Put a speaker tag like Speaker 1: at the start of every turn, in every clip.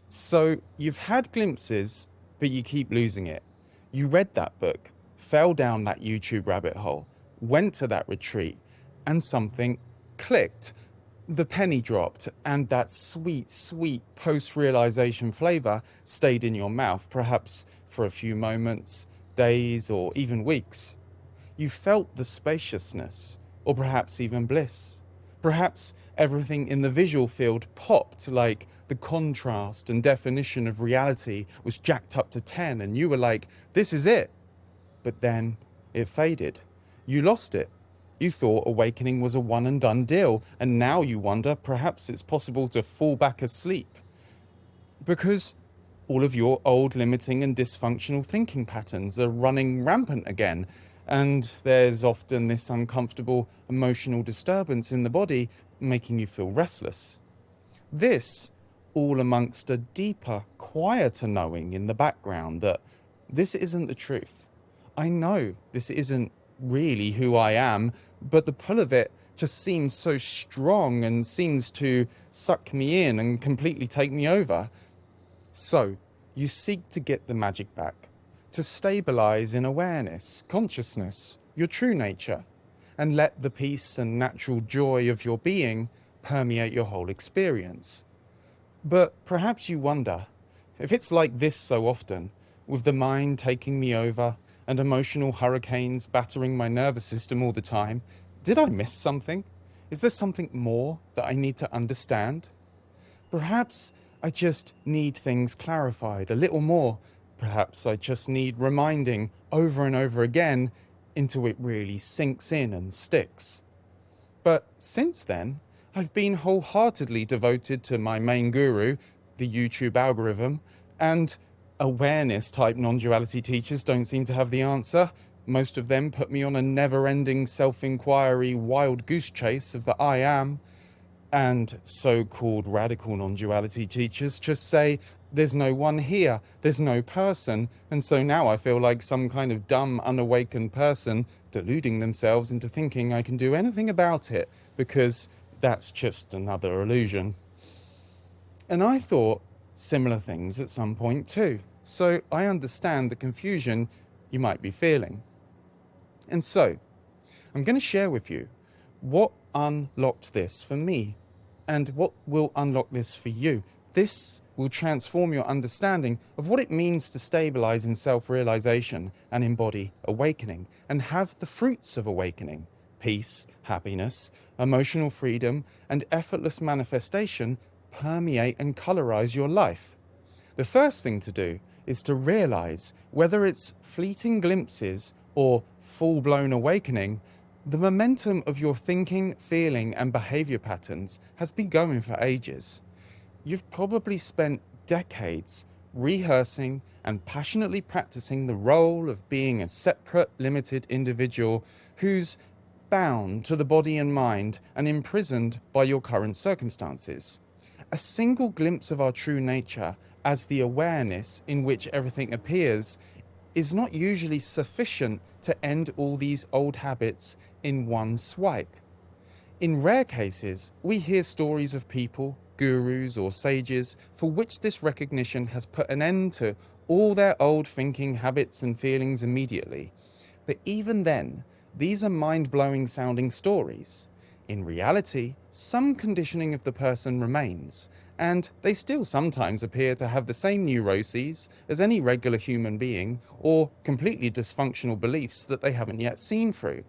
Speaker 1: So you've had glimpses, but you keep losing it. You read that book, fell down that YouTube rabbit hole, went to that retreat, and something clicked. The penny dropped, and that sweet, sweet post realization flavor stayed in your mouth, perhaps for a few moments, days, or even weeks. You felt the spaciousness, or perhaps even bliss. Perhaps everything in the visual field popped, like the contrast and definition of reality was jacked up to 10, and you were like, this is it. But then it faded. You lost it. You thought awakening was a one and done deal, and now you wonder perhaps it's possible to fall back asleep. Because all of your old limiting and dysfunctional thinking patterns are running rampant again, and there's often this uncomfortable emotional disturbance in the body making you feel restless. This, all amongst a deeper, quieter knowing in the background that this isn't the truth. I know this isn't really who I am, but the pull of it just seems so strong and seems to suck me in and completely take me over. So, you seek to get the magic back, to stabilize in awareness, consciousness, your true nature, and let the peace and natural joy of your being permeate your whole experience. But perhaps you wonder, if it's like this so often, with the mind taking me over and emotional hurricanes battering my nervous system all the time, did I miss something? Is there something more that I need to understand? Perhaps I just need things clarified a little more. Perhaps I just need reminding over and over again until it really sinks in and sticks. But since then, I've been wholeheartedly devoted to my main guru, the YouTube algorithm, and awareness type non duality teachers don't seem to have the answer. Most of them put me on a never ending self inquiry wild goose chase of the I am. And so called radical non duality teachers just say, there's no one here, there's no person. And so now I feel like some kind of dumb, unawakened person deluding themselves into thinking I can do anything about it because that's just another illusion. And I thought similar things at some point too. So I understand the confusion you might be feeling. And so I'm going to share with you what unlocked this for me and what will unlock this for you. This will transform your understanding of what it means to stabilize in self-realization and embody awakening and have the fruits of awakening: peace, happiness, emotional freedom, and effortless manifestation permeate and colorize your life. The first thing to do is to realize, whether it's fleeting glimpses or full-blown awakening, the momentum of your thinking, feeling, and behavior patterns has been going for ages. You've probably spent decades rehearsing and passionately practicing the role of being a separate, limited individual who's bound to the body and mind and imprisoned by your current circumstances. A single glimpse of our true nature as the awareness in which everything appears is not usually sufficient to end all these old habits in one swipe. In rare cases, we hear stories of people, gurus or sages, for which this recognition has put an end to all their old thinking, habits and feelings immediately. But even then, these are mind-blowing sounding stories. In reality, some conditioning of the person remains, and they still sometimes appear to have the same neuroses as any regular human being, or completely dysfunctional beliefs that they haven't yet seen through.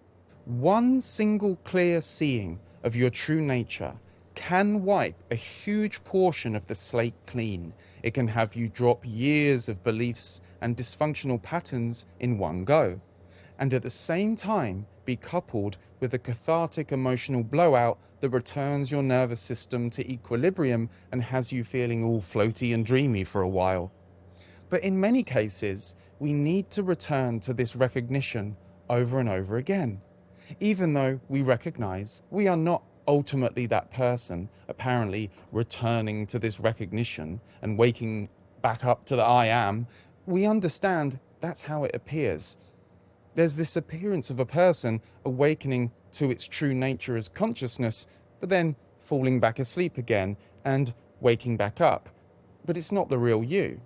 Speaker 1: One single clear seeing of your true nature can wipe a huge portion of the slate clean. It can have you drop years of beliefs and dysfunctional patterns in one go, and at the same time be coupled with a cathartic emotional blowout that returns your nervous system to equilibrium and has you feeling all floaty and dreamy for a while. But in many cases, we need to return to this recognition over and over again. Even though we recognize we are not ultimately that person, apparently returning to this recognition and waking back up to the I am, we understand that's how it appears. There's this appearance of a person awakening to its true nature as consciousness, but then falling back asleep again and waking back up. but it's not the real you.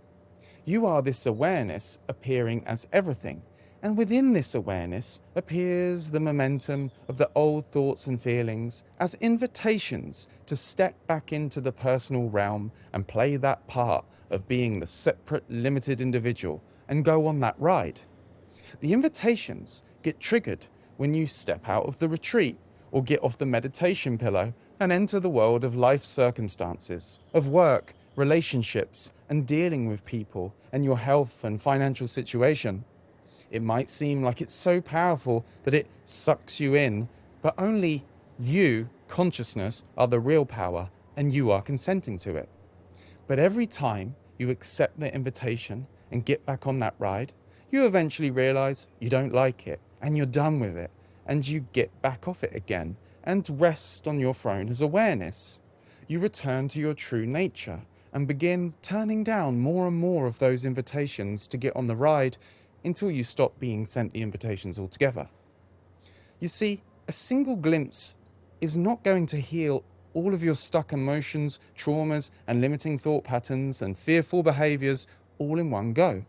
Speaker 1: You are this awareness appearing as everything, and within this awareness appears the momentum of the old thoughts and feelings as invitations to step back into the personal realm and play that part of being the separate, limited individual and go on that ride. The invitations get triggered when you step out of the retreat or get off the meditation pillow and enter the world of life circumstances, of work, relationships, and dealing with people and your health and financial situation. It might seem like it's so powerful that it sucks you in, but only you, consciousness, are the real power and you are consenting to it. But every time you accept the invitation and get back on that ride, you eventually realize you don't like it and you're done with it, and you get back off it again and rest on your throne as awareness. You return to your true nature and begin turning down more and more of those invitations to get on the ride until you stop being sent the invitations altogether. You see, a single glimpse is not going to heal all of your stuck emotions, traumas, and limiting thought patterns and fearful behaviors all in one go.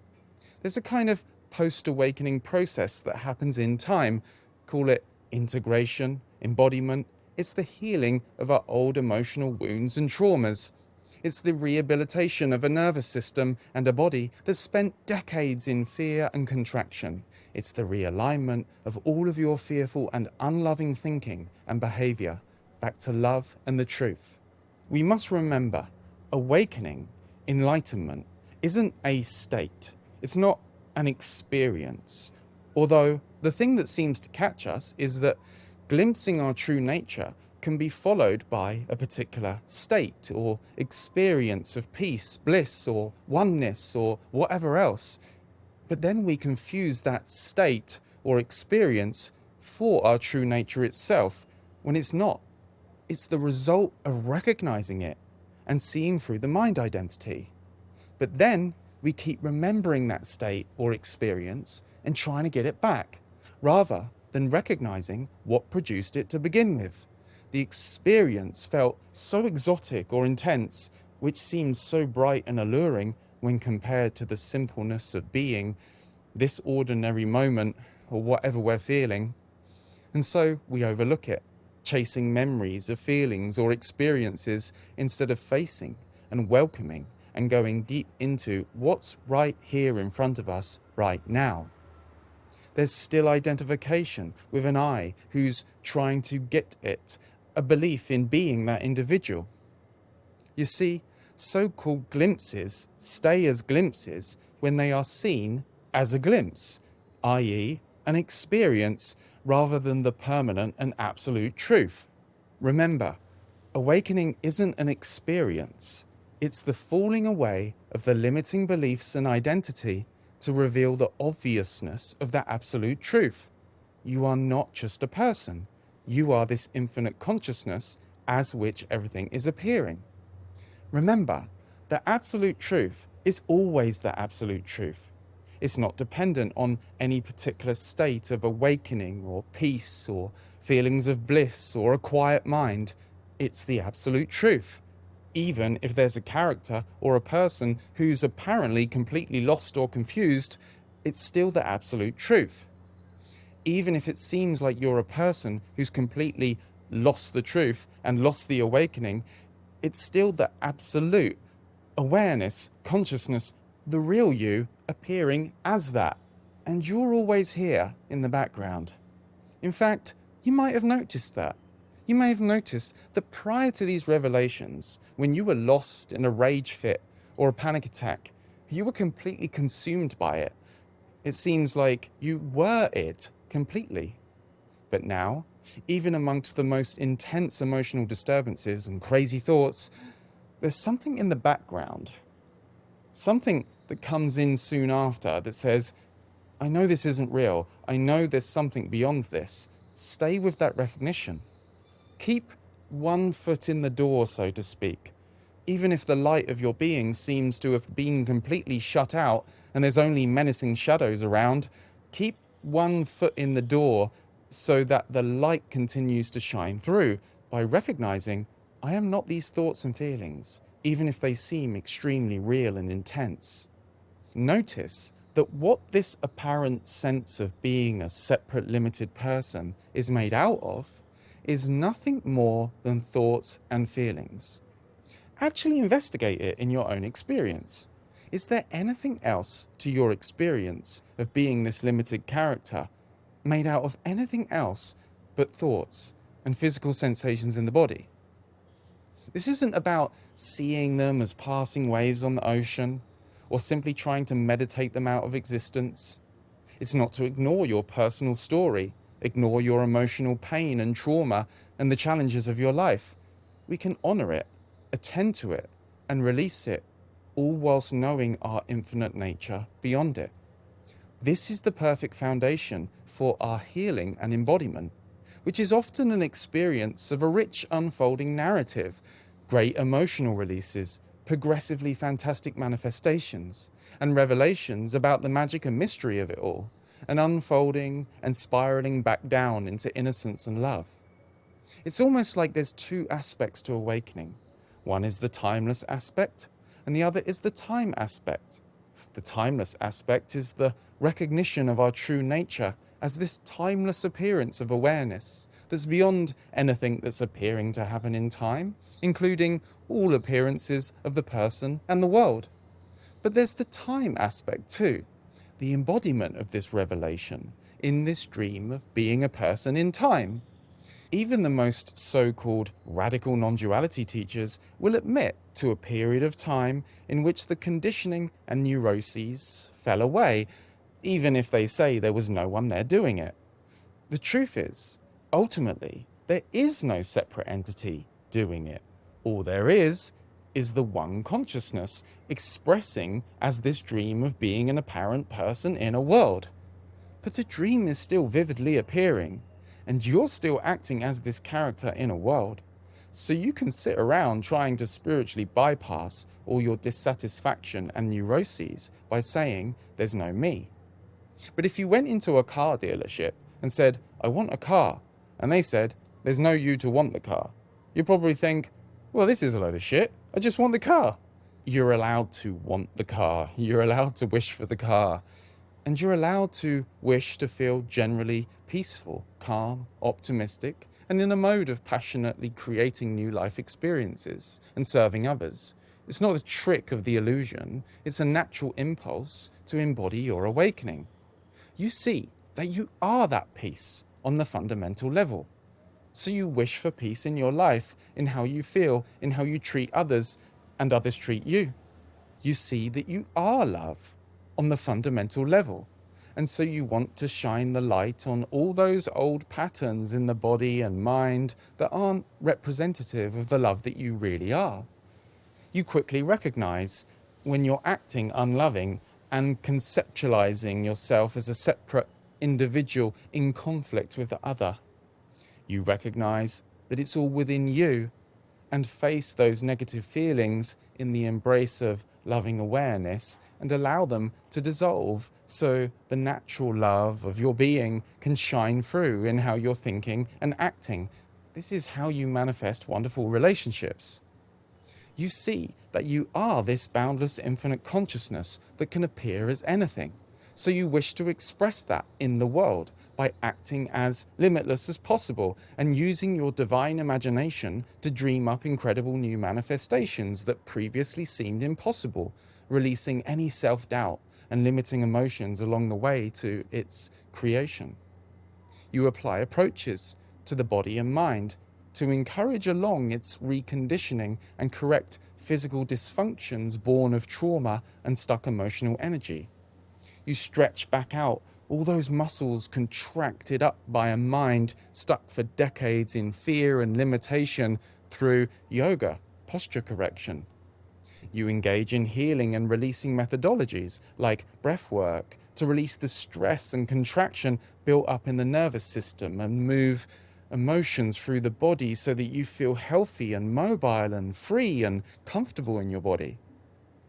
Speaker 1: There's a kind of post-awakening process that happens in time. Call it integration, embodiment. It's the healing of our old emotional wounds and traumas. It's the rehabilitation of a nervous system and a body that spent decades in fear and contraction. It's the realignment of all of your fearful and unloving thinking and behavior back to love and the truth. We must remember, awakening, enlightenment, isn't a state. It's not an experience. Although the thing that seems to catch us is that glimpsing our true nature can be followed by a particular state or experience of peace, bliss, or oneness, or whatever else. But then we confuse that state or experience for our true nature itself, when it's not. It's the result of recognizing it and seeing through the mind identity. But then we keep remembering that state or experience and trying to get it back, rather than recognizing what produced it to begin with. The experience felt so exotic or intense, which seems so bright and alluring when compared to the simpleness of being this ordinary moment or whatever we're feeling. And so we overlook it, chasing memories of feelings or experiences instead of facing and welcoming and going deep into what's right here in front of us right now. There's still identification with an I who's trying to get it, a belief in being that individual. You see, so-called glimpses stay as glimpses when they are seen as a glimpse, i.e., an experience rather than the permanent and absolute truth. Remember, awakening isn't an experience. It's the falling away of the limiting beliefs and identity to reveal the obviousness of that absolute truth. You are not just a person. You are this infinite consciousness as which everything is appearing. Remember, the absolute truth is always the absolute truth. It's not dependent on any particular state of awakening or peace or feelings of bliss or a quiet mind. It's the absolute truth. Even if there's a character or a person who's apparently completely lost or confused, it's still the absolute truth. Even if it seems like you're a person who's completely lost the truth and lost the awakening, it's still the absolute awareness, consciousness, the real you appearing as that. And you're always here in the background. In fact, you might have noticed that. You may have noticed that prior to these revelations, when you were lost in a rage fit or a panic attack, you were completely consumed by it. It seems like you were it completely. But now, even amongst the most intense emotional disturbances and crazy thoughts, there's something in the background. Something that comes in soon after that says, I know this isn't real. I know there's something beyond this. Stay with that recognition. Keep one foot in the door, so to speak. Even if the light of your being seems to have been completely shut out and there's only menacing shadows around, keep one foot in the door so that the light continues to shine through by recognizing, I am not these thoughts and feelings. even if they seem extremely real and intense. Notice that what this apparent sense of being a separate, limited person is made out of is nothing more than thoughts and feelings. Actually investigate it in your own experience. Is there anything else to your experience of being this limited character made out of anything else but thoughts and physical sensations in the body? This isn't about seeing them as passing waves on the ocean or simply trying to meditate them out of existence. It's not to ignore your personal story, ignore your emotional pain and trauma and the challenges of your life. We can honor it, attend to it, and release it, all whilst knowing our infinite nature beyond it. This is the perfect foundation for our healing and embodiment, which is often an experience of a rich unfolding narrative, great emotional releases, progressively fantastic manifestations, and revelations about the magic and mystery of it all, and unfolding and spiraling back down into innocence and love. It's almost like there's two aspects to awakening. One is the timeless aspect, and the other is the time aspect. The timeless aspect is the recognition of our true nature as this timeless appearance of awareness that's beyond anything that's appearing to happen in time, including all appearances of the person and the world. But there's the time aspect too, the embodiment of this revelation in this dream of being a person in time. Even the most so-called radical non-duality teachers will admit to a period of time in which the conditioning and neuroses fell away, even if they say there was no one there doing it. The truth is, ultimately, there is no separate entity doing it. All there is the one consciousness expressing as this dream of being an apparent person in a world. But the dream is still vividly appearing, and you're still acting as this character in a world. So you can sit around trying to spiritually bypass all your dissatisfaction and neuroses by saying there's no me. But if you went into a car dealership and said, I want a car, and they said, there's no you to want the car, you'd probably think, well, this is a load of shit. I just want the car. You're allowed to want the car. You're allowed to wish for the car. And you're allowed to wish to feel generally peaceful, calm, optimistic, and in a mode of passionately creating new life experiences and serving others. It's not a trick of the illusion. It's a natural impulse to embody your awakening. You see that you are that peace on the fundamental level. So you wish for peace in your life, in how you feel, in how you treat others, and others treat you. You see that you are love on the fundamental level. And so you want to shine the light on all those old patterns in the body and mind that aren't representative of the love that you really are. You quickly recognize when you're acting unloving and conceptualizing yourself as a separate individual in conflict with the other. You recognize that it's all within you and face those negative feelings in the embrace of loving awareness and allow them to dissolve so the natural love of your being can shine through in how you're thinking and acting. This is how you manifest wonderful relationships. You see that you are this boundless infinite consciousness that can appear as anything. So you wish to express that in the world by acting as limitless as possible and using your divine imagination to dream up incredible new manifestations that previously seemed impossible, releasing any self-doubt and limiting emotions along the way to its creation. You apply approaches to the body and mind to encourage along its reconditioning and correct physical dysfunctions born of trauma and stuck emotional energy. You stretch back out all those muscles contracted up by a mind stuck for decades in fear and limitation through yoga, posture correction. You engage in healing and releasing methodologies like breathwork to release the stress and contraction built up in the nervous system and move emotions through the body so that you feel healthy and mobile and free and comfortable in your body.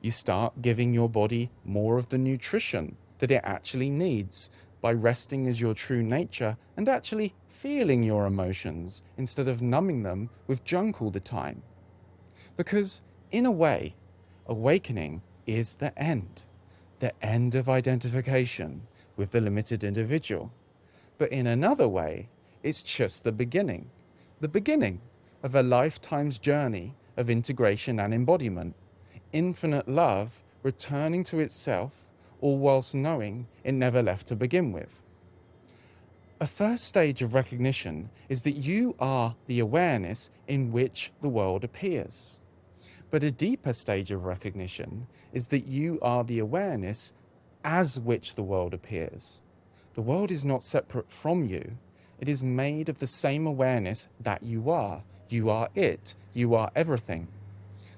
Speaker 1: You start giving your body more of the nutrition that it actually needs by resting as your true nature and actually feeling your emotions instead of numbing them with junk all the time. Because in a way, awakening is the end of identification with the limited individual. But in another way, it's just the beginning of a lifetime's journey of integration and embodiment, infinite love returning to itself, all whilst knowing it never left to begin with. A first stage of recognition is that you are the awareness in which the world appears. But a deeper stage of recognition is that you are the awareness as which the world appears. The world is not separate from you. It is made of the same awareness that you are. You are it. You are everything.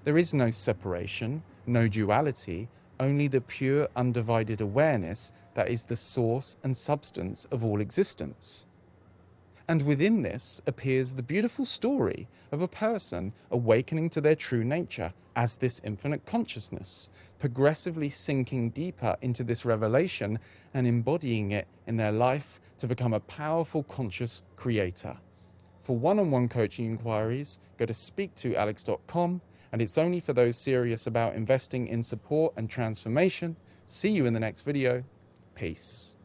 Speaker 1: There is no separation, no duality, only the pure undivided awareness that is the source and substance of all existence. And within this appears the beautiful story of a person awakening to their true nature as this infinite consciousness, progressively sinking deeper into this revelation and embodying it in their life to become a powerful conscious creator. For one-on-one coaching inquiries, go to speaktoalex.com, and it's only for those serious about investing in support and transformation. See you in the next video. Peace.